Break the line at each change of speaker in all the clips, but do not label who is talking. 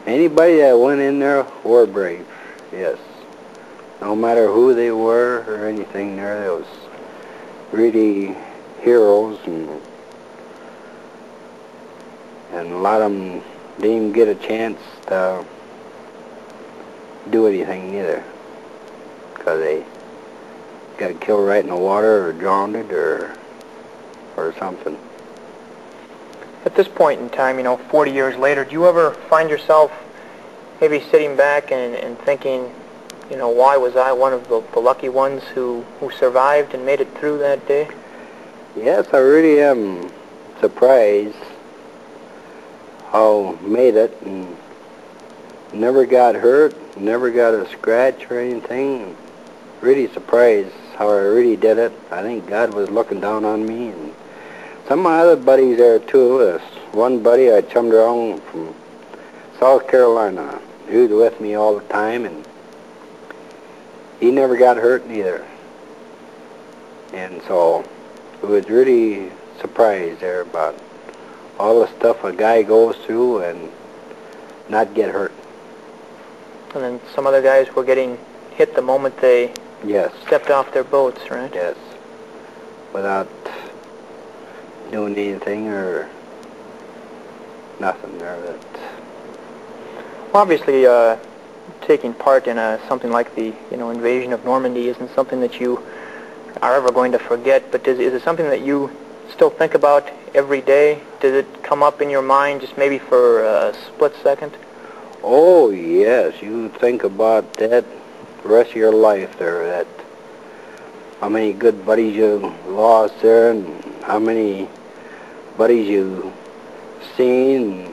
Anybody that went in there were brave, yes. No matter who they were or anything there was really heroes, and a lot of them didn't even get a chance to do anything either, because they got killed right in the water or drowned or something.
At this point in time, 40 years later, do you ever find yourself maybe sitting back and thinking, why was I one of the lucky ones who survived and made it through that day?
Yes, I really am surprised how I made it, and never got hurt, never got a scratch or anything. Really surprised how I really did it. I think God was looking down on me, and some of my other buddies there too. There's one buddy I chummed around from South Carolina. He was with me all the time, and he never got hurt neither. And so it was really surprised there about all the stuff a guy goes through and not get hurt.
And then some other guys were getting hit the moment they
Yes.
stepped off their boats, right?
Yes. Without doing anything or nothing there.
Well, obviously, taking part in something like the invasion of Normandy isn't something that you are ever going to forget. But is it something that you still think about every day? Does it come up in your mind just maybe for a split second?
Oh yes, you think about that the rest of your life there. That how many good buddies you lost there, and how many buddies you seen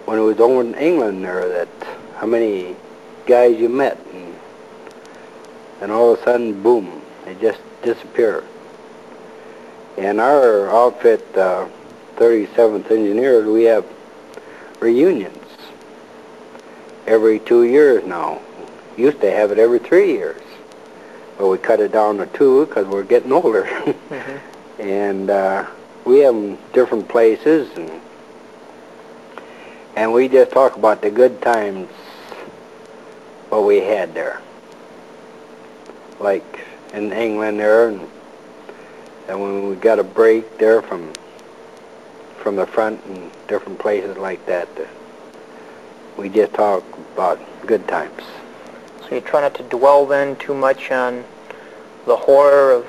when it was over in England there. That how many guys you met, and all of a sudden, boom, they just disappear. In our outfit, 37th Engineers, we have reunions every 2 years now. Used to have it every 3 years, but we cut it down to 2 because we're getting older. Mm-hmm. And we have them different places, and we just talk about the good times what we had there, like in England there, and when we got a break there from the front and different places like that, we just talk about good times.
So you try not to dwell then too much on the horror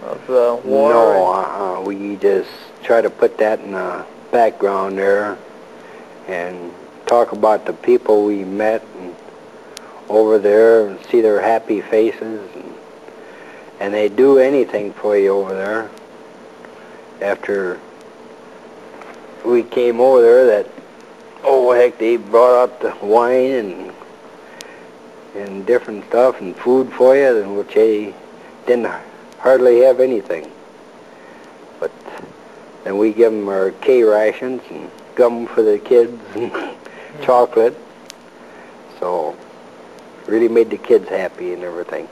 of the war?
No, we just try to put that in the background there and talk about the people we met and over there and see their happy faces, and they do anything for you over there. After we came over there, that heck, they brought out the wine and different stuff and food for you, in which they didn't hardly have anything. But then we give them our K rations and gum for the kids and chocolate. So really made the kids happy and everything.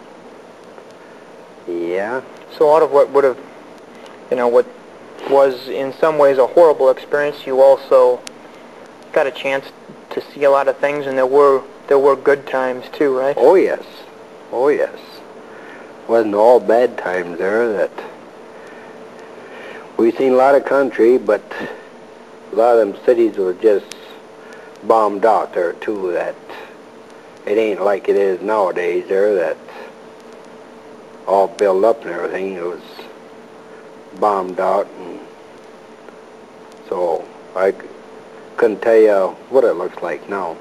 Yeah.
So out of what would have, what was in some ways a horrible experience, you also got a chance to see a lot of things, and there were good times too, right?
Oh yes. Oh yes. Wasn't all bad times there. That we've seen a lot of country, but a lot of them cities were just bombed out there too. That it ain't like it is nowadays there, that all built up and everything. It was bombed out, and so I couldn't tell you what it looks like now.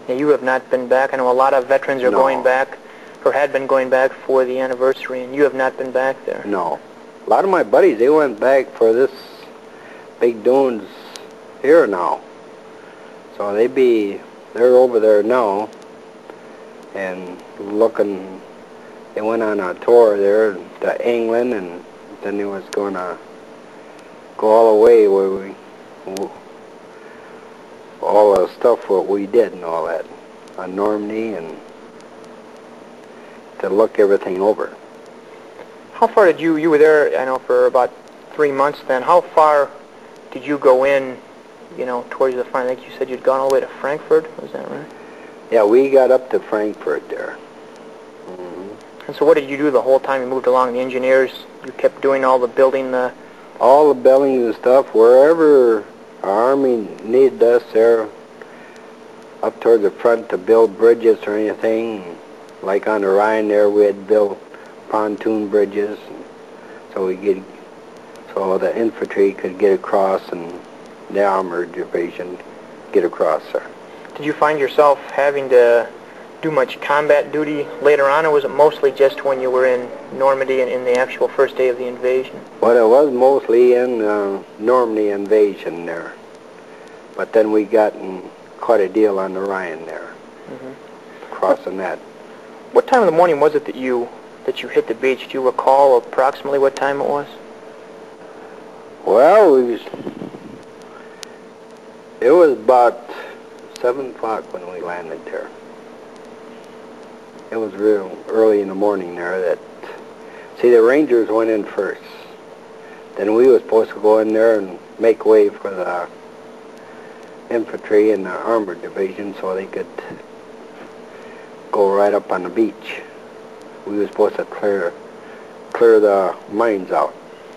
Yeah, you have not been back. I know a lot of veterans are going back, or had been going back for the anniversary, and you have not been back there.
No. A lot of my buddies, they went back for this big dunes here now. So they're over there now and looking. They went on a tour there to England, and then they was going to go all the way where all the stuff what we did and all that on Normandy, and to look everything over.
How far did you were there, I know, for about 3 months then. How far did you go in you know, towards the front? I think you said you'd gone all the way to Frankfurt. Was that right?
Yeah, we got up to Frankfurt there.
And so what did you do the whole time you moved along? The engineers, you kept doing all the building?
All the buildings and stuff, wherever our Army needed us there, up toward the front to build bridges or anything. Like on the Rhine there, we had built pontoon bridges, so the infantry could get across and the armored division get across there.
Did you find yourself having to do much combat duty later on, or was it mostly just when you were in Normandy and in the actual first day of the invasion?
Well, it was mostly in Normandy invasion there, but then we got in quite a deal on the Rhine there, crossing that.
What time of the morning was it that you hit the beach? Do you recall approximately what time it was?
Well, it was about 7 o'clock when we landed there. It was real early in the morning there. See, the Rangers went in first. Then we were supposed to go in there and make way for the infantry and the armored division so they could go right up on the beach. We were supposed to clear the mines out.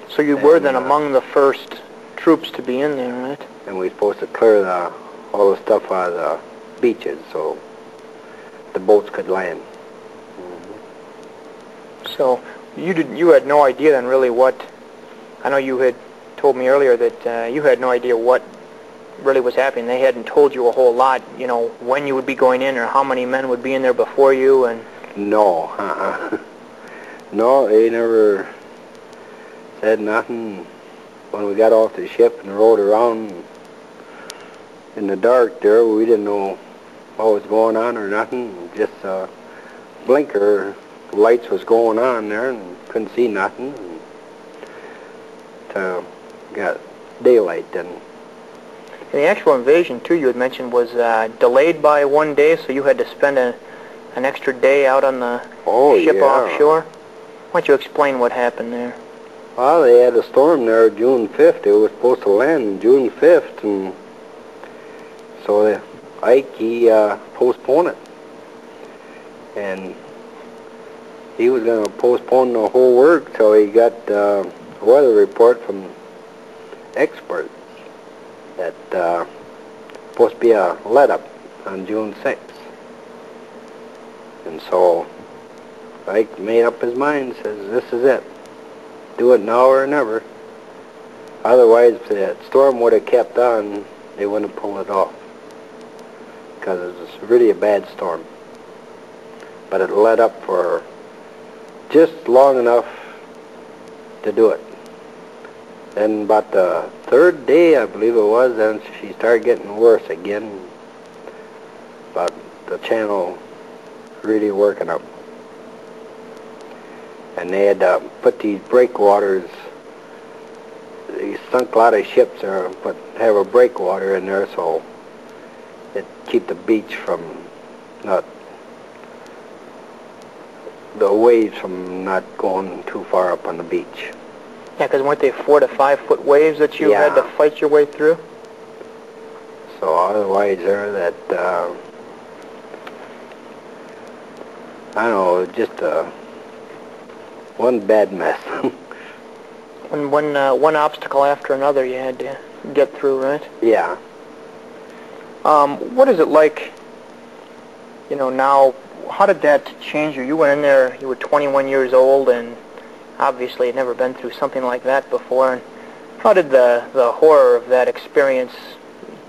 So you were then among the first troops to be in there, right?
And we were supposed to clear all the stuff out of the beaches so the boats could land.
So you had no idea then really what, I know you had told me earlier that you had no idea what really was happening. They hadn't told you a whole lot, you know, when you would be going in or how many men would be in there before you. And
no, no, they never said nothing. When we got off the ship and rode around in the dark there, we didn't know what was going on or nothing. Just blinker lights was going on there and couldn't see nothing. Till got daylight then.
And the actual invasion, too, you had mentioned, was delayed by 1 day, so you had to spend an extra day out on the ship offshore. Why don't you explain what happened there?
Well, they had a storm there June 5th. It was supposed to land June 5th, and so Ike, he postponed it. And he was going to postpone the whole work till he got a weather report from experts that supposed to be a let-up on June 6th. And so Ike made up his mind, says, this is it. Do it now or never. Otherwise, if that storm would have kept on, they wouldn't have pulled it off. Because it was really a bad storm. But it let up for just long enough to do it. Then about the third day, I believe it was, then she started getting worse again. About the channel really working up. And they had to put these breakwaters. They sunk a lot of ships there, but have a breakwater in there so it keep the beach from not, the waves from not going too far up on the beach.
Yeah, because weren't they 4 to 5 foot waves that you had to fight your way through?
So otherwise there that, I don't know, just one bad mess.
And one obstacle after another you had to get through, right?
Yeah.
What is it like, you know, now, how did that change you? You went in there, you were 21 years old, and obviously had never been through something like that before. And how did the horror of that experience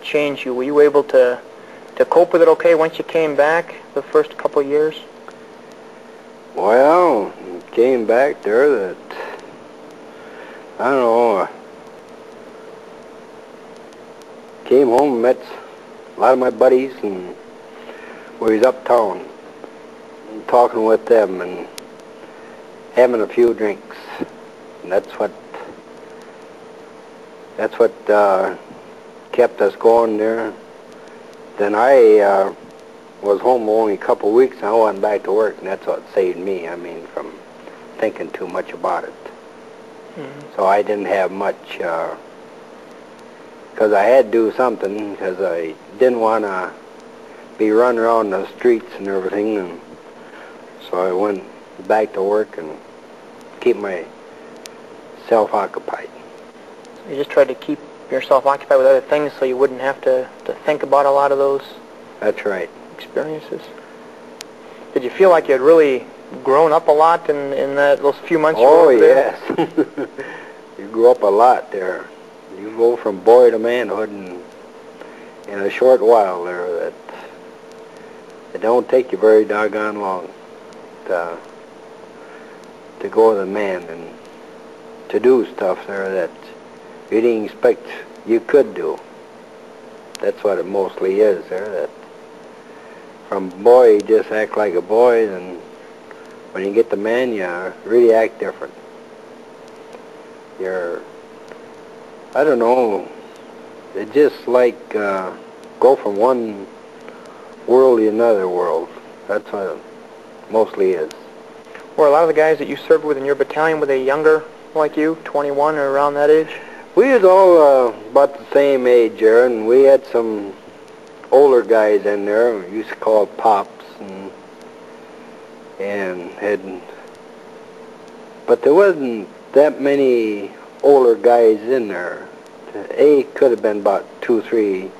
change you? Were you able to cope with it okay once you came back the first couple of years?
Well, came back there that, I don't know, came home, met a lot of my buddies, and we was uptown talking with them and having a few drinks. And that's what kept us going there. Then I was home only a couple of weeks and I went back to work, and that's what saved me, I mean, from thinking too much about it. So I didn't have much because I had to do something, because I didn't want to be running around the streets and everything, and so I went back to work and keep myself occupied.
So you just tried to keep yourself occupied with other things so you wouldn't have to think about a lot of those
That's right.
experiences. Did you feel like you had really grown up a lot in those few months you were over there?
Oh, yes. You grew up a lot there. You go from boy to manhood in a short while there. That it don't take you very doggone long to go to the man and to do stuff there that you didn't expect you could do. That's what it mostly is there. That from boy you just act like a boy, and when you get the man you really act different. I don't know, it's just like go from one world to another world. That's what it mostly is.
Were a lot of the guys that you served with in your battalion, were they younger like you, 21 or around that age?
We was all about the same age there, and we had some older guys in there we used to call pops, but there wasn't that many older guys in there. A could have been about 2-3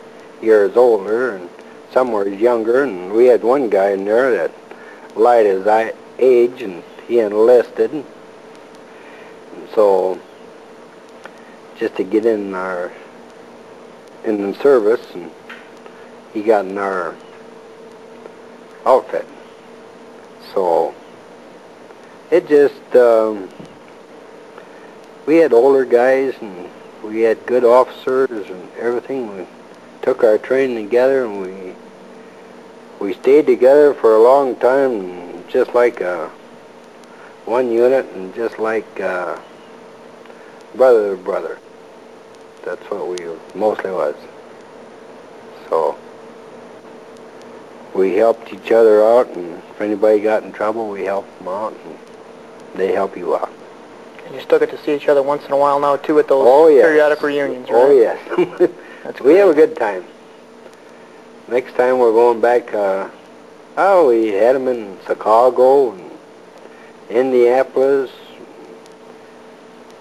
years older, and some were younger, and we had one guy in there that lied his age, and he enlisted, and so just to get in the service, and he got in our outfit. So it just we had older guys, and we had good officers and everything. We took our training together, and we stayed together for a long time, just like one unit, and just like brother to brother. That's what we mostly was. So we helped each other out, and if anybody got in trouble, we helped them out, and they help you out.
And you still get to see each other once in a while now, too, at those periodic reunions, right?
Oh, yes.
That's
we have a good time. Next time we're going back, we had them in Chicago and Indianapolis,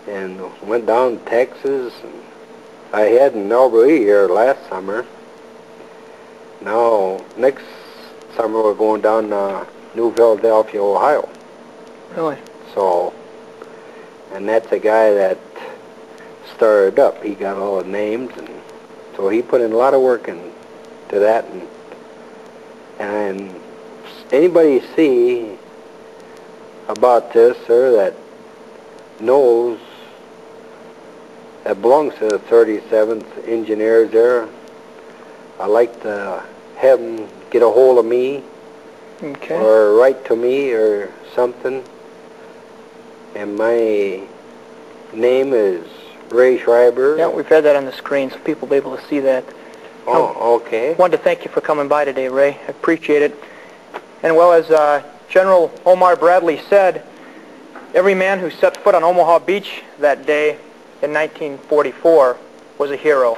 and went down to Texas. And I had in Albert Lea here last summer. Now, next summer we're going down to New Philadelphia, Ohio.
Really?
So, and that's a guy that started up. He got all the names, and so he put in a lot of work into that. And anybody see about this, sir, that knows that belongs to the 37th Engineers there, I like to have them get a hold of me,
okay,
or write to me or something. And my name is Ray Schreiber.
Yeah, we've had that on the screen, so people will be able to see that.
Oh, okay.
I wanted to thank you for coming by today, Ray. I appreciate it. And well, as General Omar Bradley said, every man who set foot on Omaha Beach that day in 1944 was a hero.